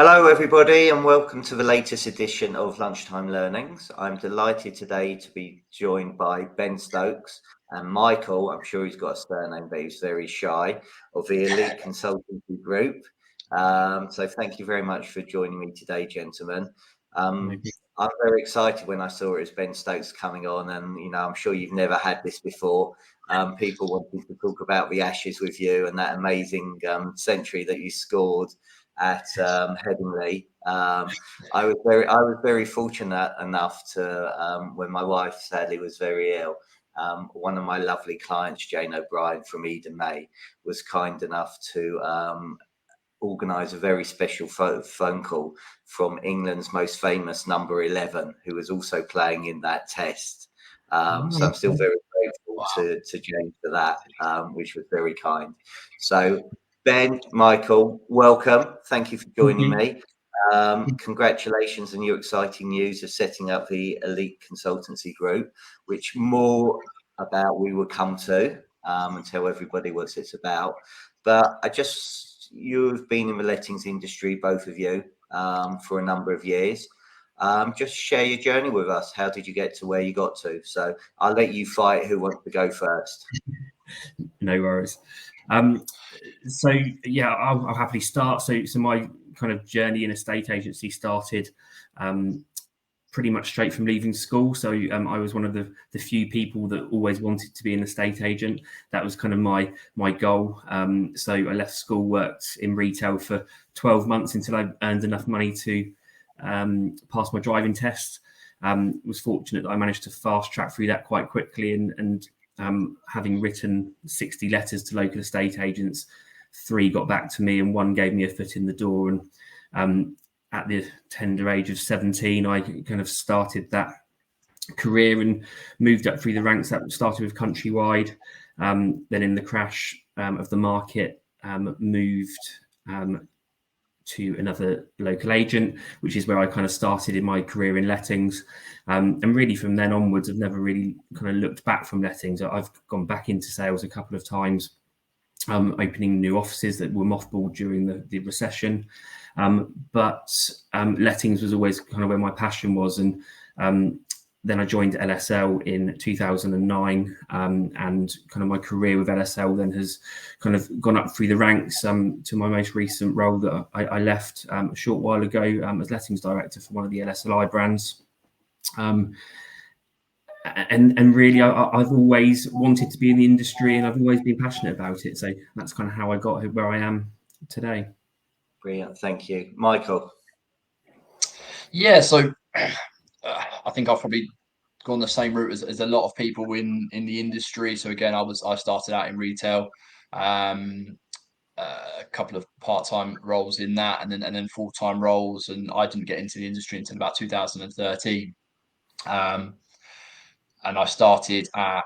Hello, everybody, and welcome to the latest edition of Lunchtime Learnings. I'm delighted today to be joined by Ben Stokes and Michael. I'm sure he's got a surname, but he's very shy, of the Elite Consultancy Group. So thank you very much for joining me today, gentlemen. I'm very excited when I saw it as Ben Stokes coming on, and I'm sure you've never had this before. People wanted to talk about the Ashes with you and that amazing century that you scored at Headingley. I was very fortunate enough to when my wife sadly was very ill. One of my lovely clients, Jane O'Brien from Eden May, was kind enough to organise a very special phone call from England's most famous number 11, who was also playing in that test. So I'm still very grateful to Jane for that, which was very kind. So Ben, Michael, welcome. Thank you for joining me. Congratulations on your exciting news of setting up the Elite Consultancy Group, which more about we will come to and tell everybody what it's about. But you've been in the lettings industry, both of you, for a number of years. Just share your journey with us. How did you get to where you got to? So I'll let you fight who wants to go first. No worries. So yeah, I'll happily start. So my kind of journey in estate agency started pretty much straight from leaving school. So I was one of the few people that always wanted to be an estate agent. That was kind of my goal. So I left school, worked in retail for 12 months until I earned enough money to pass my driving test. Was fortunate that I managed to fast track through that quite quickly, and having written 60 letters to local estate agents, 3 got back to me and 1 gave me a foot in the door. And at the tender age of 17, I kind of started that career and moved up through the ranks. That started with Countrywide, then in the crash of the market, moved to another local agent, which is where I kind of started in my career in lettings. And really from then onwards, I've never really kind of looked back from lettings. I've gone back into sales a couple of times, opening new offices that were mothballed during the recession. But lettings was always kind of where my passion was. And then I joined LSL in 2009, and kind of my career with LSL then has kind of gone up through the ranks to my most recent role that I left a short while ago as lettings director for one of the LSLI brands. And really, I've always wanted to be in the industry, and I've always been passionate about it. So that's kind of how I got where I am today. Brilliant, thank you, Michael. Yeah, so I think I've probably gone the same route as a lot of people in the industry. So again, I started out in retail, a couple of part-time roles in that, and then full-time roles, and I didn't get into the industry until about 2013. And I started at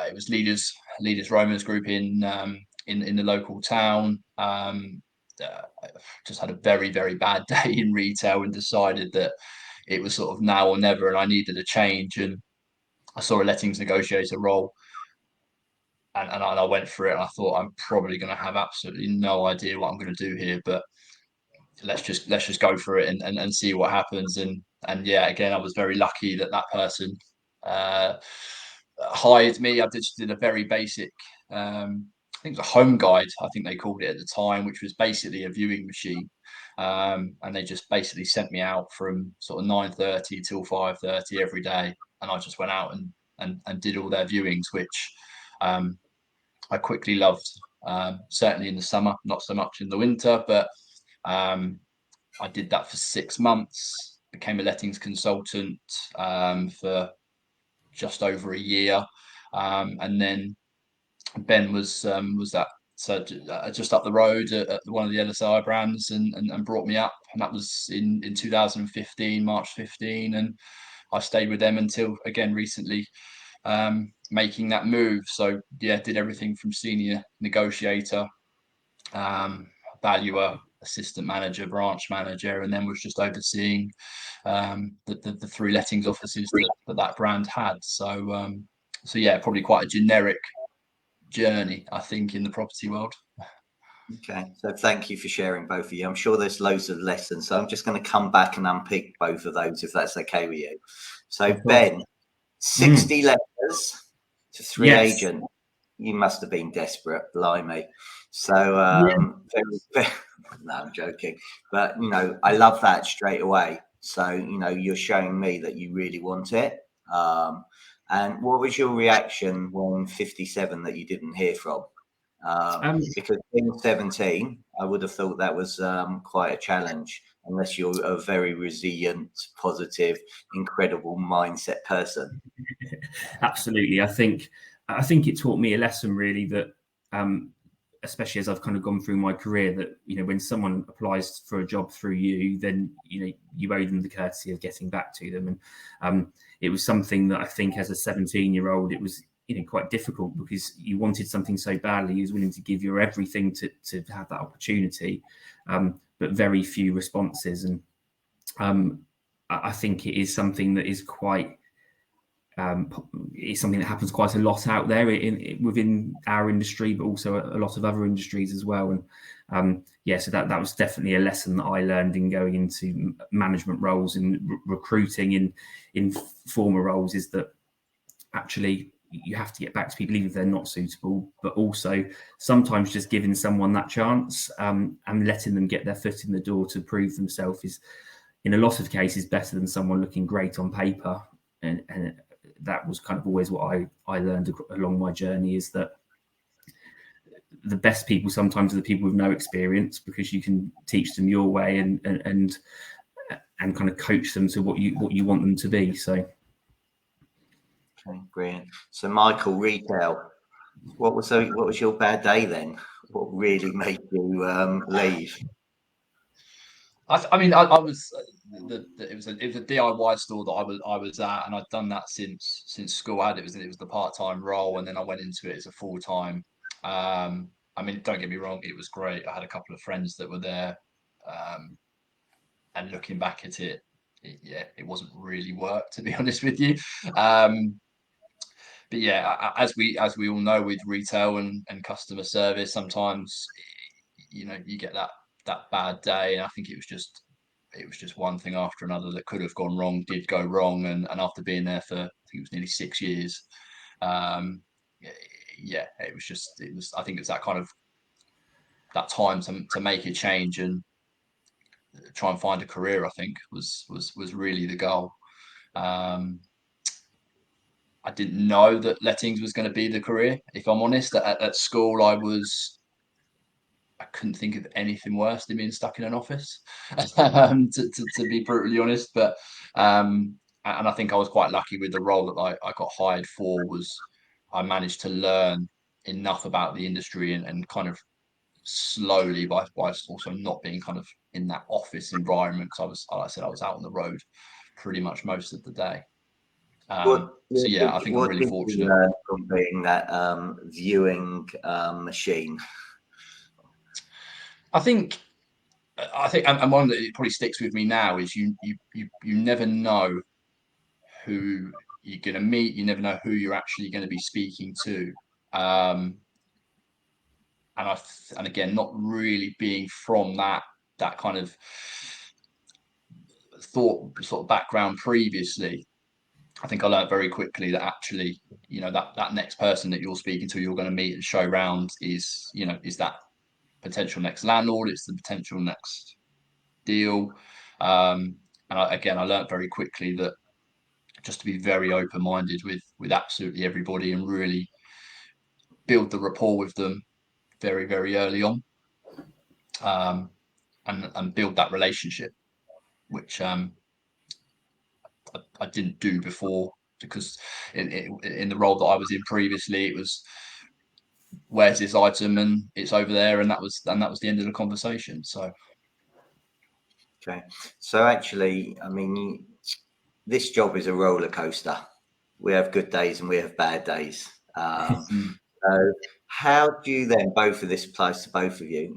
it was Leaders Romans Group in the local town. Just had a very, very bad day in retail and decided that it was sort of now or never, and I needed a change. And I saw a lettings negotiator role, and I went for it. And I thought, I'm probably going to have absolutely no idea what I'm going to do here, but let's just go for it and see what happens. And yeah, again, I was very lucky that person hired me. I just did a very basic, I think it was a home guide, I think they called it at the time, which was basically a viewing machine. And they just basically sent me out from sort of 9:30 till 5:30 every day. And I just went out and did all their viewings, which I quickly loved. Certainly in the summer, not so much in the winter, but I did that for 6 months, became a lettings consultant for just over a year. And then Ben was that just up the road at one of the LSI brands and brought me up. And that was in 2015, March 15. And I stayed with them until, again, recently, making that move. So yeah, did everything from senior negotiator, valuer, assistant manager, branch manager, and then was just overseeing the 3 lettings offices that brand had. So yeah, probably quite a generic journey, I think, in the property world. Okay, so thank you for sharing, both of you. I'm sure there's loads of lessons, so I'm just going to come back and unpick both of those, if that's okay with you. So, Ben, 60 letters to 3 Yes. agents. You must have been desperate, blimey. So, very, no, I'm joking. But, I love that straight away. So, you're showing me that you really want it. And what was your reaction when 57 that you didn't hear from? Because in 17, I would have thought that was quite a challenge, unless you're a very resilient, positive, incredible mindset person. Absolutely. I think it taught me a lesson, really, that especially as I've kind of gone through my career, that when someone applies for a job through you, then you owe them the courtesy of getting back to them. And it was something that I think, as a 17-year-old, it was quite difficult, because you wanted something so badly. You was willing to give your everything to have that opportunity, but very few responses. And I think it is something that is quite it's something that happens quite a lot out there within our industry, but also a lot of other industries as well. And so that was definitely a lesson that I learned in going into management roles and recruiting in former roles, is that actually you have to get back to people even if they're not suitable, but also sometimes just giving someone that chance and letting them get their foot in the door to prove themselves is, in a lot of cases, better than someone looking great on paper. And that was kind of always what I learned along my journey, is that the best people sometimes are the people with no experience, because you can teach them your way and kind of coach them to what you want them to be. So. Okay, brilliant. So, Michael, retail. What was your bad day then? What really made you leave? I mean, I was it was a DIY store that I was at, and I'd done that since school. It was the part-time role, and then I went into it as a full-time. I mean, don't get me wrong, it was great. I had a couple of friends that were there, and looking back at it, it wasn't really work, to be honest with you. But yeah, as we all know, with retail and customer service, sometimes you get that bad day, and I think it was just one thing after another that could have gone wrong, did go wrong, and after being there for, I think it was nearly 6 years, it was I think it was that kind of that time to make a change and try and find a career. I think was really the goal. I didn't know that lettings was going to be the career, if I'm honest. At school, I couldn't think of anything worse than being stuck in an office, to be brutally honest. But and I think I was quite lucky with the role that I got hired for. Was I managed to learn enough about the industry and kind of slowly, by also not being kind of in that office environment, because like I said, I was out on the road pretty much most of the day. So yeah, I think I'm really fortunate. What did you learn from being that viewing machine? I think, and one that it probably sticks with me now is you never know who you're going to meet. You never know who you're actually going to be speaking to. And again, not really being from that kind of thought sort of background previously, I think I learned very quickly that actually, that next person that you're speaking to, you're going to meet and show around is that potential next landlord. It's the potential next deal. And I learned very quickly that just to be very open-minded with absolutely everybody, and really build the rapport with them very, very early on, and build that relationship, which I didn't do before, because in the role that I was in previously, it was, where's this item, and it's over there, and that was the end of the conversation. So okay, so actually, I mean, this job is a roller coaster. We have good days and we have bad days. So How do you then, both of this applies to both of you,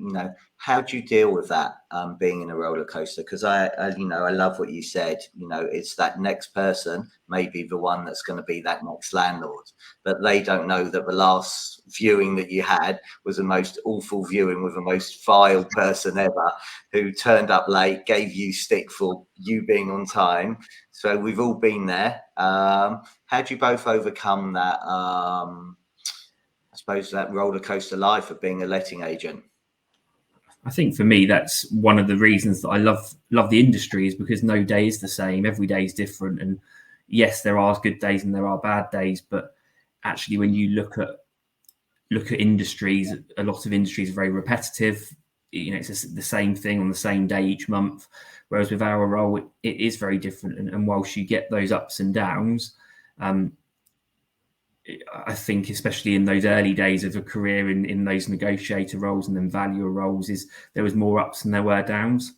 how do you deal with that, being in a roller coaster? Because I love what you said, it's that next person, maybe the one that's going to be that next landlord, but they don't know that the last viewing that you had was the most awful viewing with the most vile person ever, who turned up late, gave you stick for you being on time. So we've all been there. How do you both overcome that, I suppose, that roller coaster life of being a letting agent? I think for me, that's one of the reasons that I love the industry, is because no day is the same. Every day is different. And yes, there are good days and there are bad days, but actually when you look at industries, a lot of industries are very repetitive. It's just the same thing on the same day each month. Whereas with our role, it is very different. And whilst you get those ups and downs, I think especially in those early days of a career in those negotiator roles and then valuer roles, is there was more ups than there were downs.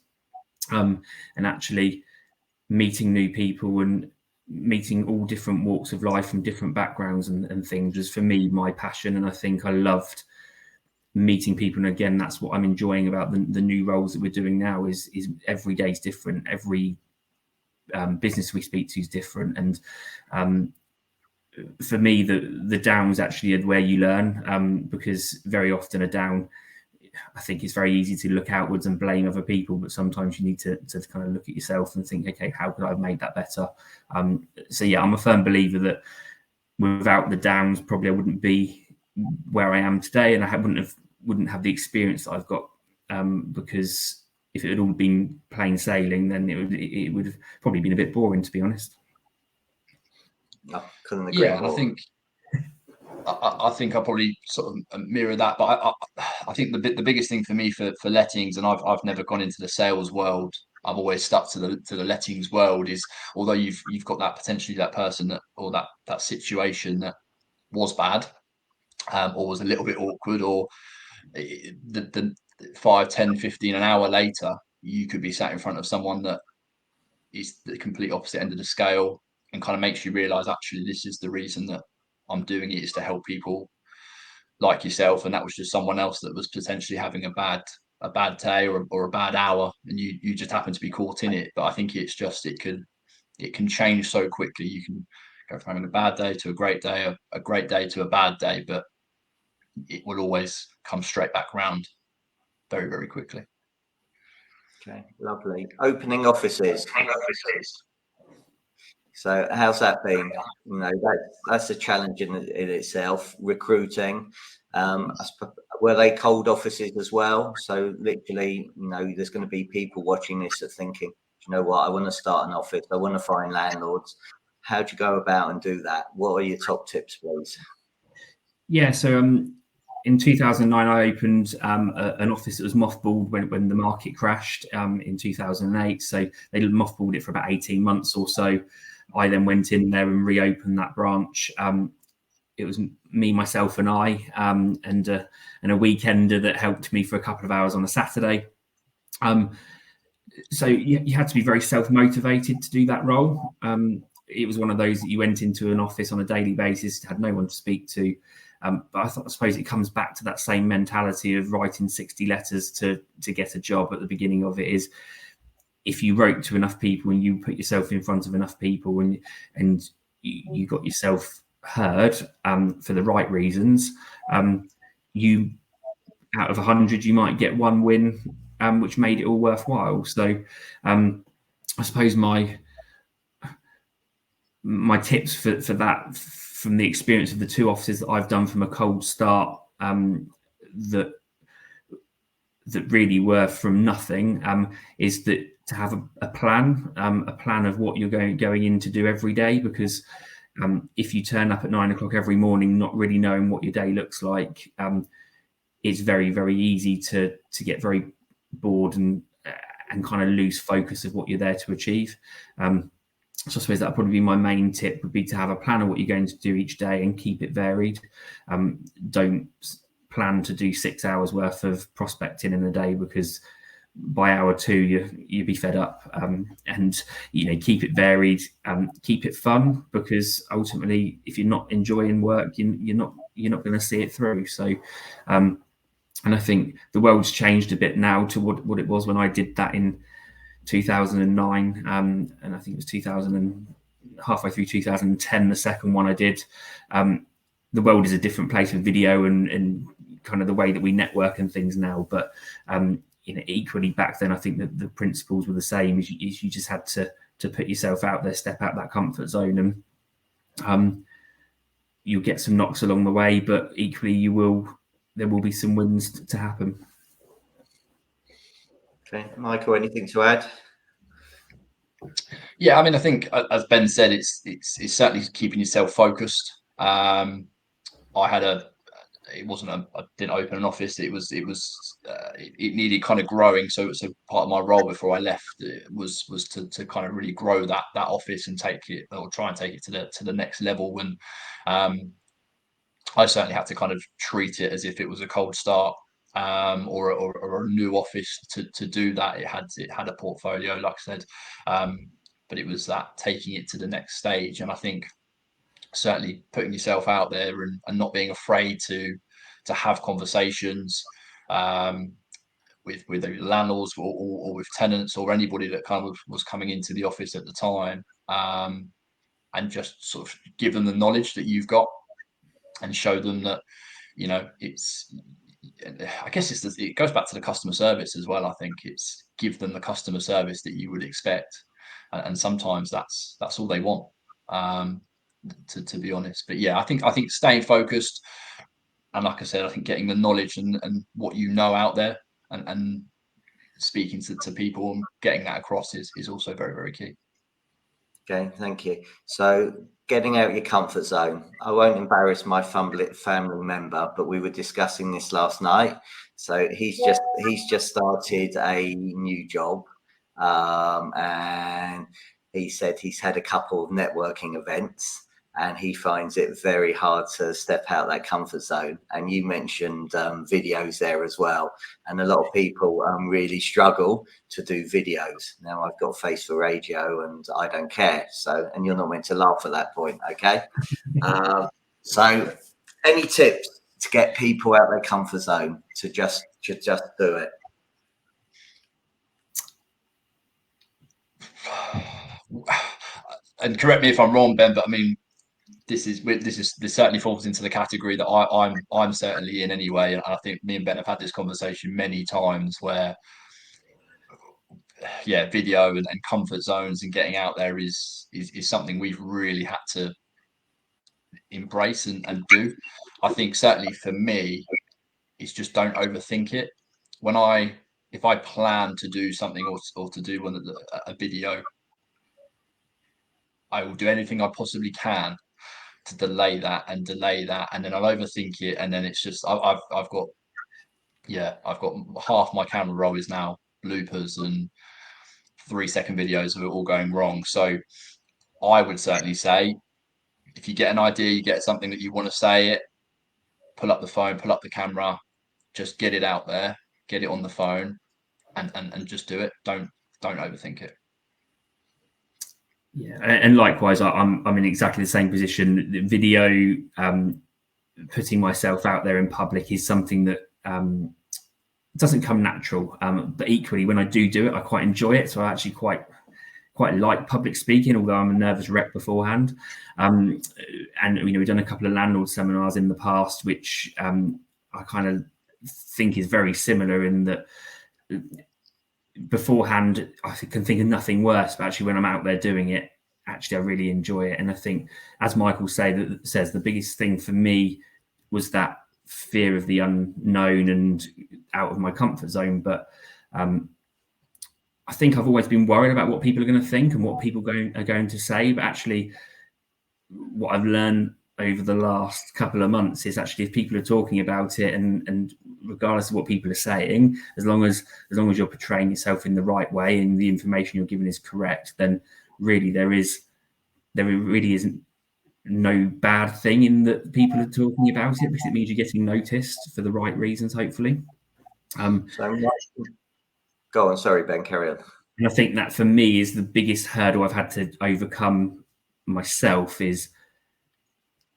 And actually meeting new people and meeting all different walks of life from different backgrounds and things was for me my passion. And I think I loved meeting people. And again, that's what I'm enjoying about the new roles that we're doing now, is every day is different. Every business we speak to is different. And for me, the downs actually are where you learn, because very often a down, I think it's very easy to look outwards and blame other people, but sometimes you need to kind of look at yourself and think, okay, how could I have made that better? So yeah, I'm a firm believer that without the downs, probably I wouldn't be where I am today, and I wouldn't have the experience that I've got, because if it had all been plain sailing, then it would have probably been a bit boring, to be honest. I couldn't agree more. I think I probably sort of mirror that, but I think the biggest thing for me for lettings, and I've never gone into the sales world, I've always stuck to the lettings world, is although you've got that potentially that person that, or that situation that was bad, or was a little bit awkward, or the 5, 10, 15 an hour later, you could be sat in front of someone that is the complete opposite end of the scale, and kind of makes you realize, actually, this is the reason that I'm doing it, is to help people like yourself. And that was just someone else that was potentially having a bad day or a bad hour, and you just happen to be caught in it. But I think it's just, it can change so quickly. You can go from having a bad day to a great day, a great day to a bad day, but it will always come straight back round very, very quickly. Okay, lovely. Opening offices. So how's that been? That's a challenge in itself. Recruiting. Were they cold offices as well? So literally, there's going to be people watching this that thinking, you know what, I want to start an office. I want to find landlords. How do you go about and do that? What are your top tips, please? Yeah, so in 2009, I opened an office that was mothballed when the market crashed in 2008. So they mothballed it for about 18 months or so. I then went in there and reopened that branch. It was me, myself, and I, and a weekender that helped me for a couple of hours on a Saturday. So you had to be very self-motivated to do that role. It was one of those that you went into an office on a daily basis, had no one to speak to. But I suppose it comes back to that same mentality of writing 60 letters to get a job at the beginning of it. Is if you wrote to enough people and you put yourself in front of enough people and you got yourself heard for the right reasons, you, out of 100, you might get one win, which made it all worthwhile. So I suppose my tips for that, from the experience of the two offices that I've done from a cold start, that really were from nothing, is that to have a plan of what you're going in to do every day. Because if you turn up at 9 o'clock every morning not really knowing what your day looks like, it's very, very easy to get very bored and kind of lose focus of what you're there to achieve. So I suppose that would probably be my main tip, would be to have a plan of what you're going to do each day and keep it varied. Don't plan to do 6 hours worth of prospecting in a day, because by hour 2 you'd be fed up. And keep it varied, keep it fun, because ultimately if you're not enjoying work, you're not you're not going to see it through. So, and I think the world's changed a bit now to what it was when I did that in 2009, and I think it was 2000 and halfway through 2010, the second one I did. The world is a different place with video and kind of the way that we network and things now. But equally back then, I think that the principles were the same. Is you just had to put yourself out there, step out that comfort zone, and you'll get some knocks along the way, but equally there will be some wins to happen. Okay, Michael, anything to add? Yeah, I mean, I think as Ben said, it's certainly keeping yourself focused. I didn't open an office. It needed kind of growing. So part of my role before I left was to kind of really grow that office and try and take it to the next level. When I certainly had to kind of treat it as if it was a cold start, or a new office to do that. It had a portfolio, like I said, but it was that taking it to the next stage. And I think certainly putting yourself out there and not being afraid to have conversations with landlords or with tenants or anybody that kind of was coming into the office at the time, and just sort of give them the knowledge that you've got and show them that I guess it goes back to the customer service as well. I think it's give them the customer service that you would expect, and sometimes that's all they want, to be honest. But yeah, I think staying focused, and like I said, I think getting the knowledge and what out there and speaking to people and getting that across is also very, very key. Okay, thank you. So getting out your comfort zone. I won't embarrass my family member, but we were discussing this last night. So he's just started a new job, and he said he's had a couple of networking events, and he finds it very hard to step out that comfort zone. And you mentioned videos there as well. And a lot of people really struggle to do videos. Now, I've got face for radio and I don't care. So, and you're not meant to laugh at that point, okay? So any tips to get people out their comfort zone to just do it? And correct me if I'm wrong, Ben, but I mean, this certainly falls into the category that I'm certainly in anyway. And I think me and Ben have had this conversation many times where, yeah, video and comfort zones and getting out there is something we've really had to embrace and do. I think certainly for me, it's just don't overthink it. If I plan to do something or to do a video, I will do anything I possibly can to delay that, and then I'll overthink it, and then it's just I've got half my camera roll is now bloopers and 3-second videos of it all going wrong. So I would certainly say, if you get an idea, you get something that you want to say it, pull up the phone, pull up the camera, just get it out there, get it on the phone, and just do it. Don't overthink it. Yeah, and likewise, I'm in exactly the same position. The video, putting myself out there in public is something that doesn't come natural. But equally, when I do it, I quite enjoy it. So I actually quite like public speaking, although I'm a nervous wreck beforehand. And we've done a couple of landlord seminars in the past, which I kind of think is very similar in that. Beforehand, I can think of nothing worse, but actually when I'm out there doing it, actually I really enjoy it. And I think, as Michael says, the biggest thing for me was that fear of the unknown and out of my comfort zone. But I think I've always been worried about what people are going to think and what people are going to say. But actually, what I've learned over the last couple of months is actually if people are talking about it, and regardless of what people are saying, as long as you're portraying yourself in the right way and the information you're giving is correct, then really there really isn't no bad thing in that people are talking about it, because it means you're getting noticed for the right reasons, hopefully. Go on, sorry, Ben, carry on. And I think that for me is the biggest hurdle I've had to overcome myself, is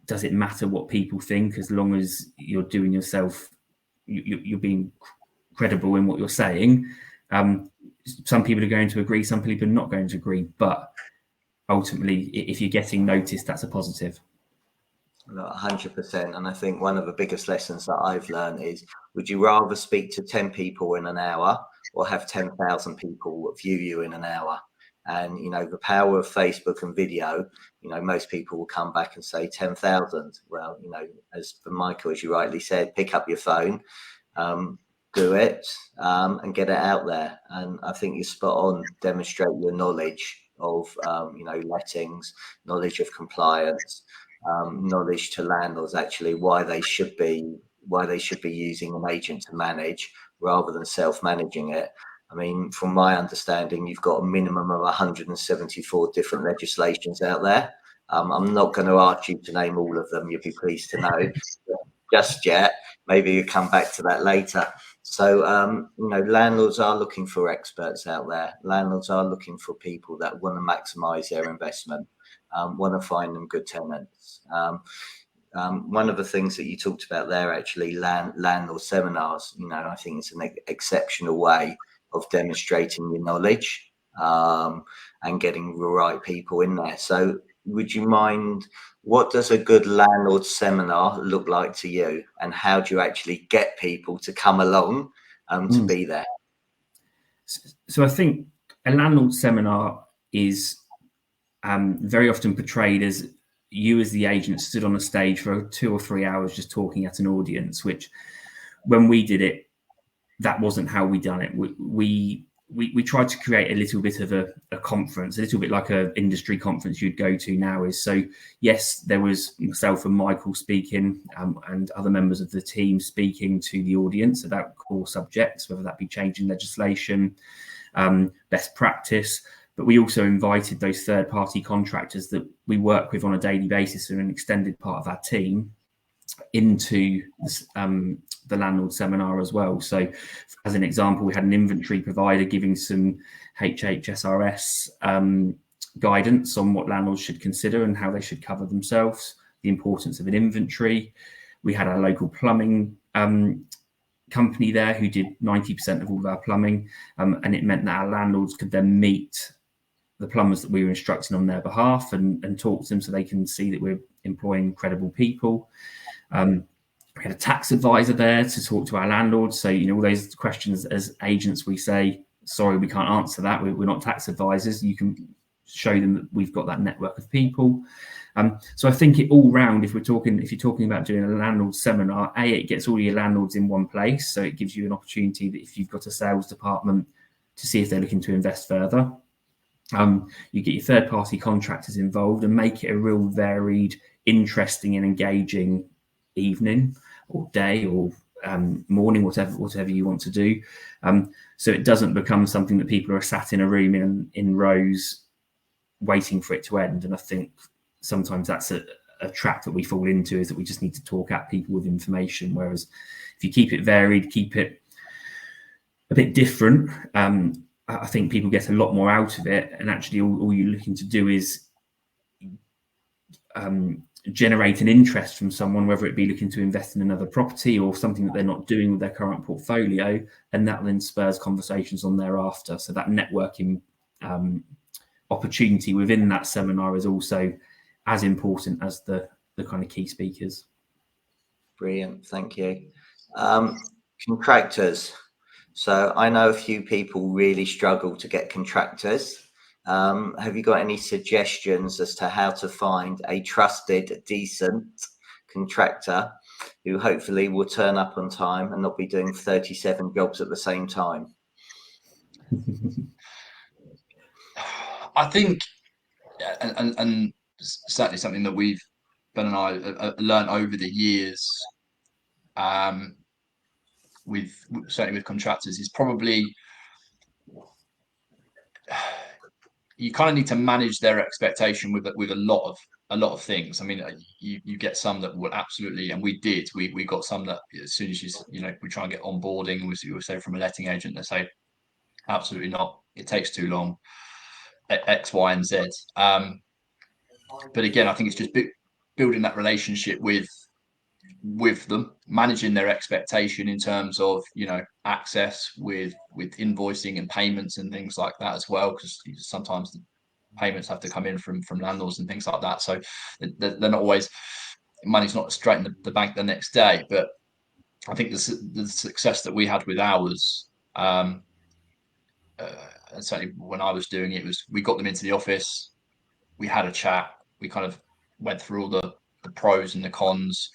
does it matter what people think as long as you're doing yourself, you're being credible in what you're saying? Some people are going to agree, some people are not going to agree, but ultimately, if you're getting noticed, that's a positive. 100%. And I think one of the biggest lessons that I've learned is, would you rather speak to 10 people in an hour or have 10,000 people view you in an hour? And, you know, the power of Facebook and video, you know, most people will come back and say 10,000. Well, you know, as for Michael, as you rightly said, pick up your phone, do it, and get it out there. And I think you're spot on. Demonstrate your knowledge of, you know, lettings, knowledge of compliance, knowledge to landlords actually why they should be using an agent to manage rather than self-managing it. I mean, from my understanding, you've got a minimum of 174 different legislations out there. I'm not going to ask you to name all of them. You'll be pleased to know just yet. Maybe you come back to that later. So, you know, landlords are looking for experts out there. Landlords are looking for people that want to maximise their investment, want to find them good tenants. One of the things that you talked about there, actually, landlord seminars, you know, I think it's an exceptional way of demonstrating your knowledge, and getting the right people in there. So would you mind, what does a good landlord seminar look like to you, and how do you actually get people to come along to be there? So I think a landlord seminar is very often portrayed as you as the agent stood on a stage for 2 or 3 hours just talking at an audience, which when we did it, that wasn't how we done it. We tried to create a little bit of a conference, a little bit like an industry conference you'd go to now is. So yes, there was myself and Michael speaking, and other members of the team speaking to the audience about core subjects, whether that be changing legislation, best practice. But we also invited those third-party contractors that we work with on a daily basis and an extended part of our team into the landlord seminar as well. So as an example, we had an inventory provider giving some HHSRS guidance on what landlords should consider and how they should cover themselves, the importance of an inventory. We had our local plumbing company there who did 90% of all of our plumbing, and it meant that our landlords could then meet the plumbers that we were instructing on their behalf and talk to them so they can see that we're employing credible people. We had a tax advisor there to talk to our landlords. So, you know, all those questions as agents, we say, sorry, we can't answer that. We're not tax advisors. You can show them that we've got that network of people. So I think it all round, if you're talking about doing a landlord seminar, it gets all your landlords in one place. So it gives you an opportunity that if you've got a sales department to see if they're looking to invest further. You get your third-party contractors involved and make it a real varied, interesting and engaging evening or day or morning, whatever you want to do. So it doesn't become something that people are sat in a room in rows waiting for it to end. And I think sometimes that's a trap that we fall into, is that we just need to talk at people with information. Whereas if you keep it varied, keep it a bit different, I think people get a lot more out of it. And actually all you're looking to do is generate an interest from someone, whether it be looking to invest in another property or something that they're not doing with their current portfolio, and that then spurs conversations on thereafter. So that networking opportunity within that seminar is also as important as the kind of key speakers. Brilliant, thank you. Contractors. So I know a few people really struggle to get contractors. Have you got any suggestions as to how to find a trusted, decent contractor who hopefully will turn up on time and not be doing 37 jobs at the same time? I think, and certainly something that Ben and I learned over the years, certainly with contractors, is probably you kind of need to manage their expectation with a lot of things. I mean, you get some that will absolutely, and we got some that as soon as we try and get onboarding, we say from a letting agent, they say absolutely not, it takes too long, X, Y, and Z. But again, I think it's just building that relationship with them, managing their expectation in terms of, access with invoicing and payments and things like that as well, because sometimes the payments have to come in from landlords and things like that. So they're not always, money's not straight in the bank the next day. But I think the success that we had with ours, and certainly when I was doing it, was we got them into the office, we had a chat, we kind of went through all the pros and the cons.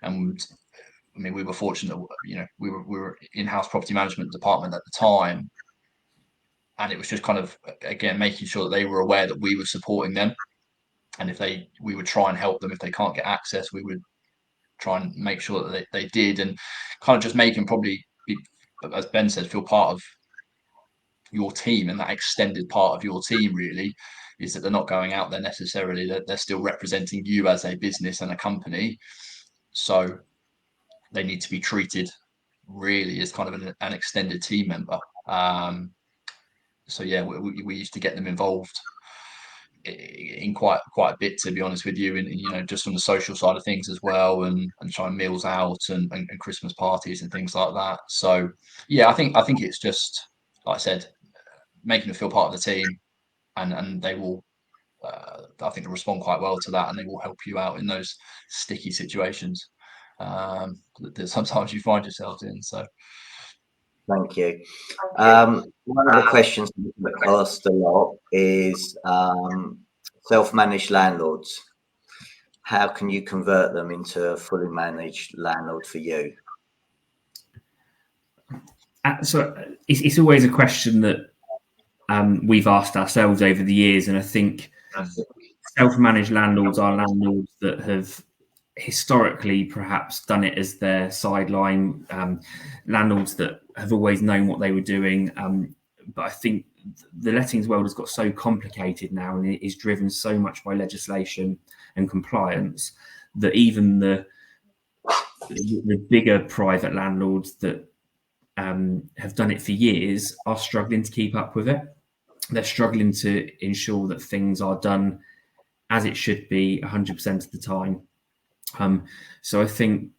And I mean, we were fortunate that, we were in-house property management department at the time, and it was just kind of, again, making sure that they were aware that we were supporting them, and we would try and help them if they can't get access. We would try and make sure that they did, and kind of just make them probably be, as Ben said, feel part of your team, and that extended part of your team really is that they're not going out there necessarily, that they're still representing you as a business and a company. So they need to be treated really as kind of an extended team member. So yeah, we used to get them involved in quite a bit, to be honest with you, and just from the social side of things as well, and trying meals out and Christmas parties and things like that. So yeah, I think it's just, like I said, making them feel part of the team, and they will, I think, they'll respond quite well to that, and they will help you out in those sticky situations that sometimes you find yourselves in. So thank you. One of the questions that asked a lot is self-managed landlords. How can you convert them into a fully managed landlord for you? So it's always a question that we've asked ourselves over the years, and I think self-managed landlords are landlords that have historically perhaps done it as their sideline, landlords that have always known what they were doing. But I think the lettings world has got so complicated now, and it is driven so much by legislation and compliance, that even the bigger private landlords that have done it for years are struggling to keep up with it. They're struggling to ensure that things are done as it should be 100% of the time. So I think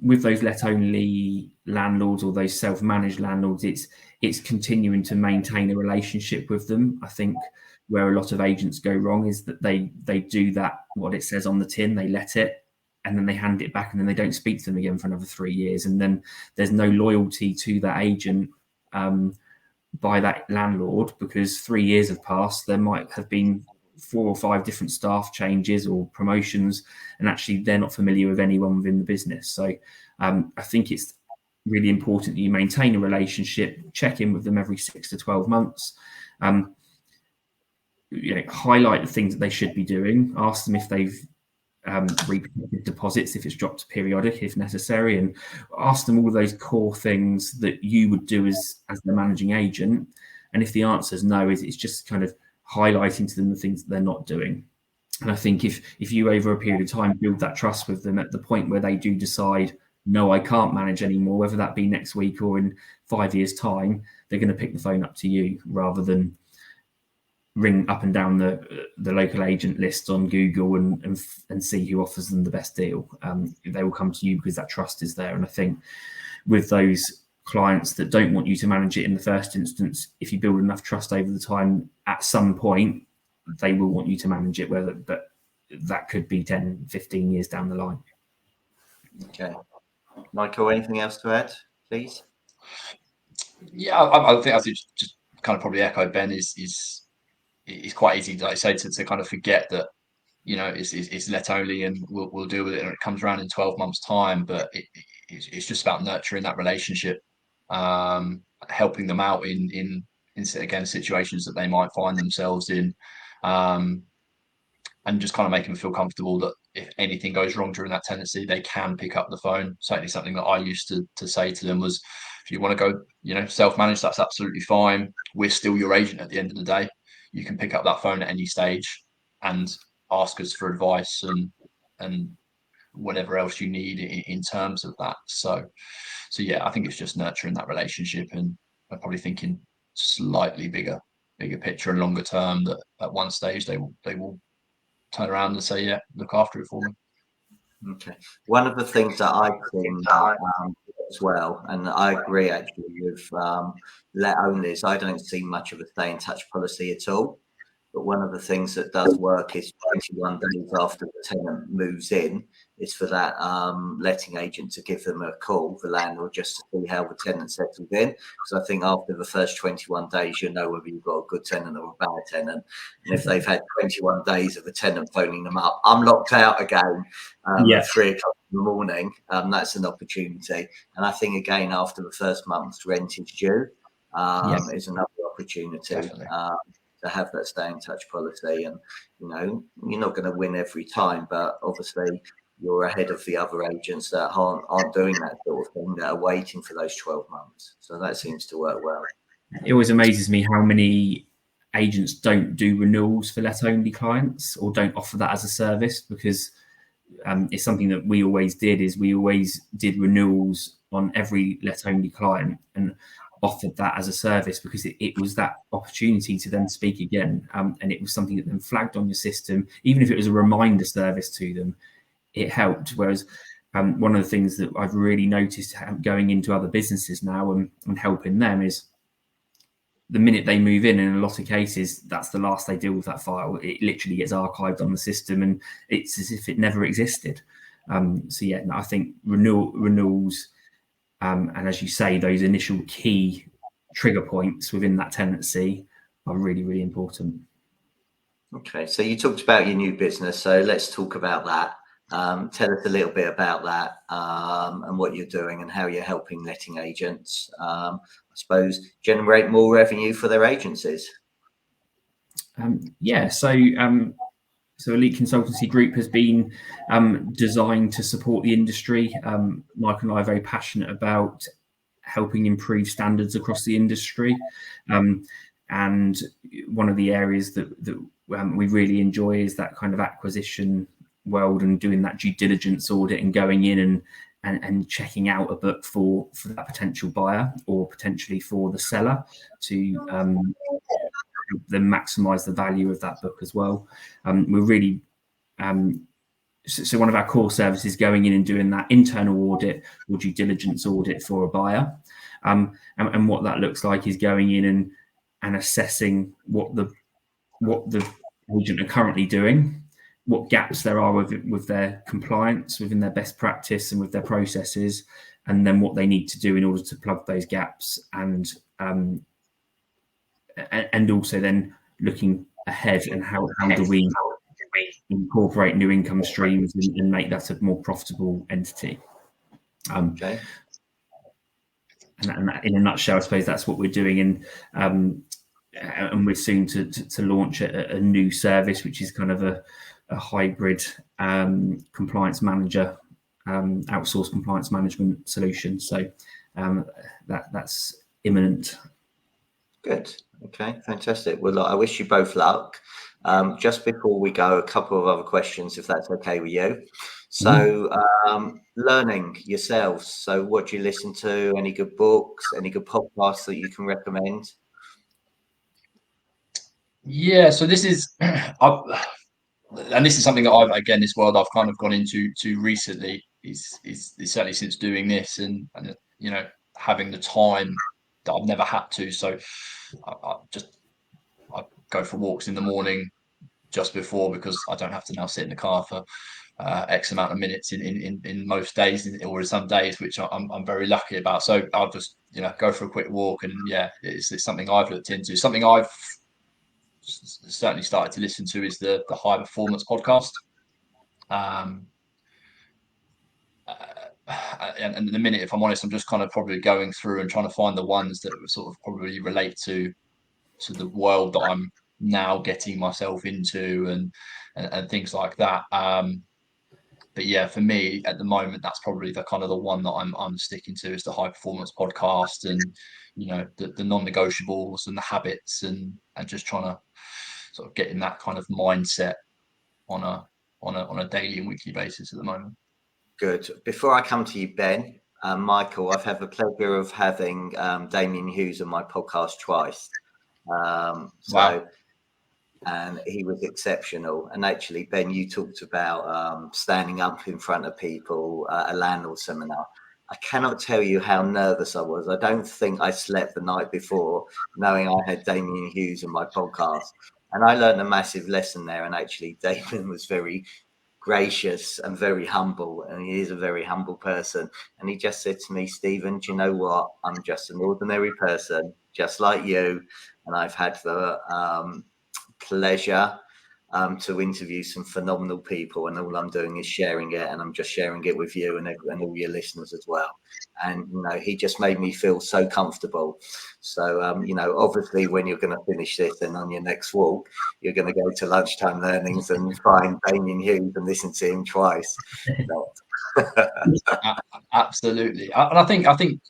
with those let-only landlords or those self-managed landlords, it's continuing to maintain a relationship with them. I think where a lot of agents go wrong is that they do that, what it says on the tin, they let it, and then they hand it back, and then they don't speak to them again for another 3 years. And then there's no loyalty to that agent by that landlord, because 3 years have passed. There might have been 4 or 5 different staff changes or promotions, and actually they're not familiar with anyone within the business. So I think it's really important that you maintain a relationship, check in with them every 6 to 12 months, highlight the things that they should be doing, ask them if they've repaid deposits, if it's dropped periodic if necessary, and ask them all of those core things that you would do as the managing agent. And if the answer is no, it's just kind of highlighting to them the things that they're not doing. And I think if you over a period of time build that trust with them, at the point where they do decide, no, I can't manage anymore, whether that be next week or in 5 years' time, they're going to pick the phone up to you rather than ring up and down the local agent list on Google and see who offers them the best deal. They will come to you because that trust is there. And I think with those clients that don't want you to manage it in the first instance, if you build enough trust over the time, at some point they will want you to manage it, but that could be 10, 15 years down the line. Okay. Michael, anything else to add, please? Yeah, I think just kind of probably echo Ben, is quite easy, like I say, to kind of forget that, it's let only and we'll deal with it and it comes around in 12 months time. But it's just about nurturing that relationship, helping them out in again, situations that they might find themselves in, and just kind of making them feel comfortable that if anything goes wrong during that tenancy, they can pick up the phone. Certainly something that I used to say to them was, if you want to go, self-manage, that's absolutely fine. We're still your agent at the end of the day. You can pick up that phone at any stage and ask us for advice and whatever else you need in terms of that. So yeah, I think it's just nurturing that relationship, and I'm probably thinking slightly bigger picture and longer term, that at one stage they will turn around and say, yeah, look after it for me. Okay. One of the things that I've seen as well, and I agree actually with let owners, I don't see much of a stay in touch policy at all. But one of the things that does work is 21 days after the tenant moves in, is for that letting agent to give them a call, the landlord, just to see how the tenant settled in. Because I think after the first 21 days, you know whether you've got a good tenant or a bad tenant. And if they've had 21 days of a tenant phoning them up, I'm locked out again at 3 o'clock in the morning, that's an opportunity. And I think, again, after the first month's rent is due, is another opportunity. To have that stay in touch policy. And you're not going to win every time, but obviously you're ahead of the other agents that aren't doing that sort of thing, that are waiting for those 12 months. So that seems to work well. It always amazes me how many agents don't do renewals for let only clients, or don't offer that as a service, because it's something that we always did. Is we always did renewals on every let only client and offered that as a service, because it was that opportunity to then speak again, and it was something that then flagged on your system. Even if it was a reminder service to them, it helped. Whereas one of the things that I've really noticed going into other businesses now and helping them is, the minute they move in a lot of cases, that's the last they deal with that file. It literally gets archived on the system, and it's as if it never existed. So yeah, I think renewals, and as you say, those initial key trigger points within that tenancy are really, really important. Okay, so you talked about your new business, so let's talk about that. Tell us a little bit about that, and what you're doing and how you're helping letting agents, I suppose, generate more revenue for their agencies. So Elite Consultancy Group has been designed to support the industry. Mike and I are very passionate about helping improve standards across the industry. And one of the areas that we really enjoy is that kind of acquisition world, and doing that due diligence audit and going in and checking out a book for that potential buyer, or potentially for the seller, to then maximize the value of that book as well. We're really so one of our core services, going in and doing that internal audit or due diligence audit for a buyer, and what that looks like is going in and assessing what the agent are currently doing, what gaps there are with their compliance, within their best practice and with their processes, and then what they need to do in order to plug those gaps, and also then looking ahead, and how do we incorporate new income streams and make that a more profitable entity. Okay. And that, in a nutshell, I suppose that's what we're doing. And we're soon to launch a new service, which is kind of a hybrid compliance manager, outsourced compliance management solution. So that's imminent. Good. Okay, fantastic. Well, look, I wish you both luck. Just before we go, a couple of other questions, if that's okay with you. So, learning yourselves. So, what do you listen to? Any good books? Any good podcasts that you can recommend? Yeah, so this is, and this is something that this world I've kind of gone into recently. Is certainly since doing this and having the time that I've never had to. So I go for walks in the morning just before, because I don't have to now sit in the car for X amount of minutes in most days, or in some days, which I'm very lucky about. So I'll just go for a quick walk, and it's something I've looked into. Something I've certainly started to listen to is the High Performance podcast. And in a minute, if I'm honest, I'm just kind of probably going through and trying to find the ones that sort of probably relate to the world that I'm now getting myself into, and things like that. But yeah, for me at the moment, that's probably the kind of the one that I'm sticking to, is the High Performance podcast, and the non-negotiables and the habits, and just trying to sort of get in that kind of mindset on a daily and weekly basis at the moment. Good. Before I come to you, Ben, Michael, I've had the pleasure of having Damien Hughes on my podcast twice. Wow. and he was exceptional. And actually, Ben, you talked about standing up in front of people at a landlord seminar. I cannot tell you how nervous I was. I don't think I slept the night before, knowing I had Damien Hughes on my podcast. And I learned a massive lesson there. And actually, Damien was very gracious and very humble, and he is a very humble person. And he just said to me, Stephen, do you know what? I'm just an ordinary person, just like you. And I've had the pleasure to interview some phenomenal people, and all I'm doing is sharing it, and I'm just sharing it with you and all your listeners as well. And he just made me feel so comfortable. So obviously, when you're going to finish this and on your next walk, you're going to go to Lunchtime Learnings and find Damien Hughes and listen to him twice. Absolutely. And I think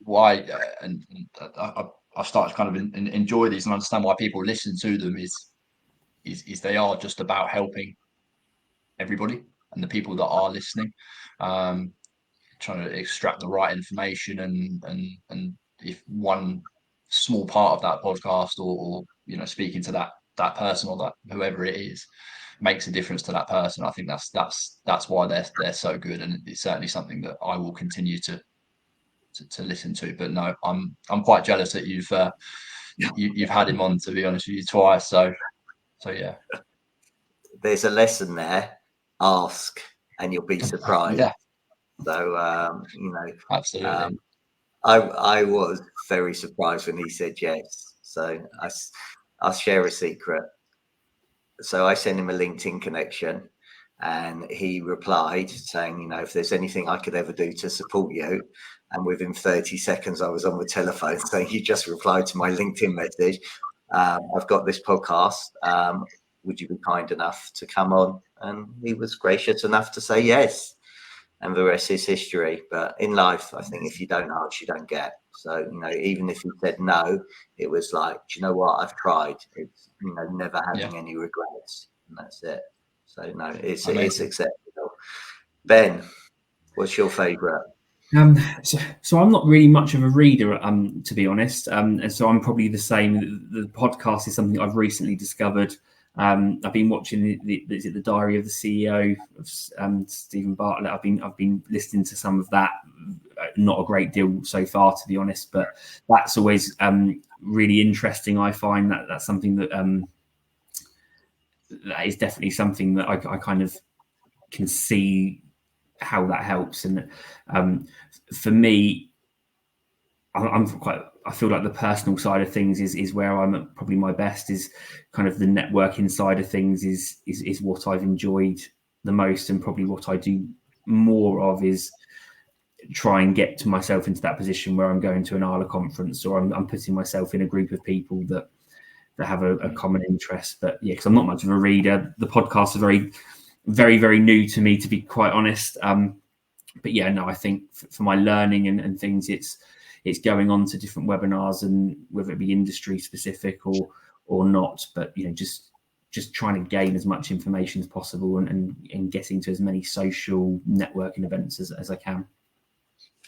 why and I've started to kind of enjoy these and understand why people listen to them is they are just about helping everybody and the people that are listening, trying to extract the right information, and if one small part of that podcast or speaking to that person or that whoever it is makes a difference to that person, I think that's why they're so good, and it's certainly something that I will continue to listen to. But no, I'm quite jealous that you've had him on, to be honest with you, twice. So yeah, there's a lesson there. Ask and you'll be surprised. Yeah. So absolutely. I was very surprised when he said yes. So I'll share a secret. So I sent him a LinkedIn connection, and he replied saying, if there's anything I could ever do to support you. And within 30 seconds, I was on the telephone saying, you just replied to my LinkedIn message. I've got this podcast. Would you be kind enough to come on? And he was gracious enough to say yes. And the rest is history. But in life, I think if you don't ask, you don't get. So, even if he said no, it was like, do you know what? I've tried. It's, never having any regrets. And that's it. So, no, it's acceptable. Ben, what's your favourite? So I'm not really much of a reader, to be honest. And so I'm probably the same. The podcast is something I've recently discovered. I've been watching the Diary of the CEO of Stephen Bartlett. I've been listening to some of that. Not a great deal so far, to be honest, but that's always really interesting. I find that's something that that is definitely something that I kind of can see how that helps. And for me, I feel like the personal side of things is where I'm at probably my best. Is kind of the networking side of things is what I've enjoyed the most, and probably what I do more of is try and get to myself into that position where I'm going to an ALA conference, or I'm putting myself in a group of people that have a common interest. But yeah, because I'm not much of a reader, the podcasts are very, very, very new to me, to be quite honest. But yeah, no, I think for my learning and things, it's going on to different webinars, and whether it be industry specific or not, but just trying to gain as much information as possible and getting to as many social networking events as I can.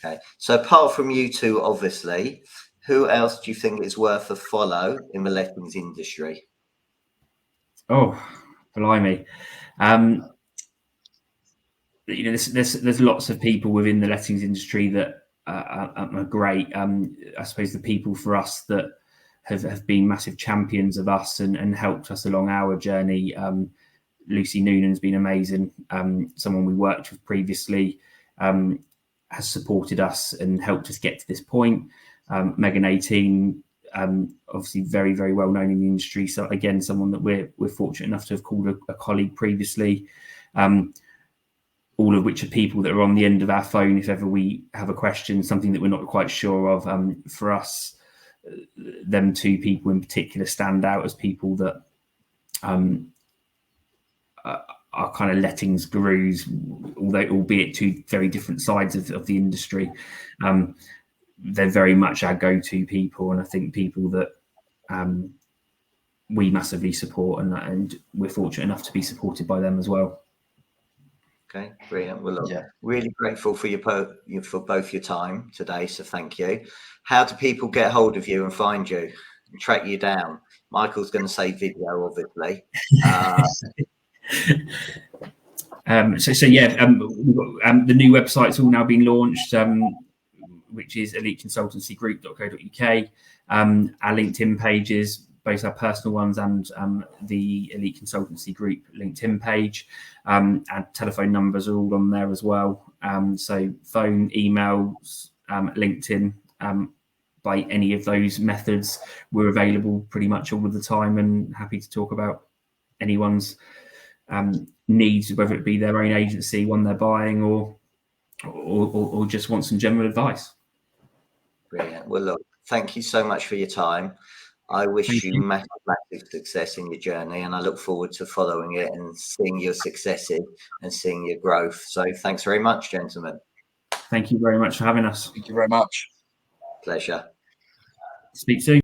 Okay, so apart from you two, obviously, who else do you think is worth a follow in the lettings industry? Oh, blimey. There's lots of people within the lettings industry that are great. I suppose the people for us that have been massive champions of us and helped us along our journey. Lucy Noonan's been amazing. Someone we worked with previously has supported us and helped us get to this point. Megan 18, obviously very, very well known in the industry. So again, someone that we're fortunate enough to have called a colleague previously. All of which are people that are on the end of our phone if ever we have a question, something that we're not quite sure of. For us, them two people in particular stand out as people that are kind of lettings gurus, although albeit two very different sides of the industry. They're very much our go-to people, and I think people that we massively support, and we're fortunate enough to be supported by them as well. Okay, brilliant. Well, look, really grateful for for both your time today. So thank you. How do people get hold of you and find you? track you down? Michael's going to say video, obviously. The new website's all now been launched, which is eliteconsultancygroup.co.uk. Our LinkedIn pages, both our personal ones and the Elite Consultancy Group LinkedIn page, and telephone numbers are all on there as well. So phone, emails, LinkedIn, by any of those methods, we're available pretty much all of the time and happy to talk about anyone's needs, whether it be their own agency, one they're buying, or just want some general advice. Brilliant. Well, look, thank you so much for your time. I wish you massive success in your journey, and I look forward to following it and seeing your successes and seeing your growth. So thanks very much, gentlemen. Thank you very much for having us. Thank you very much. Pleasure. Speak soon.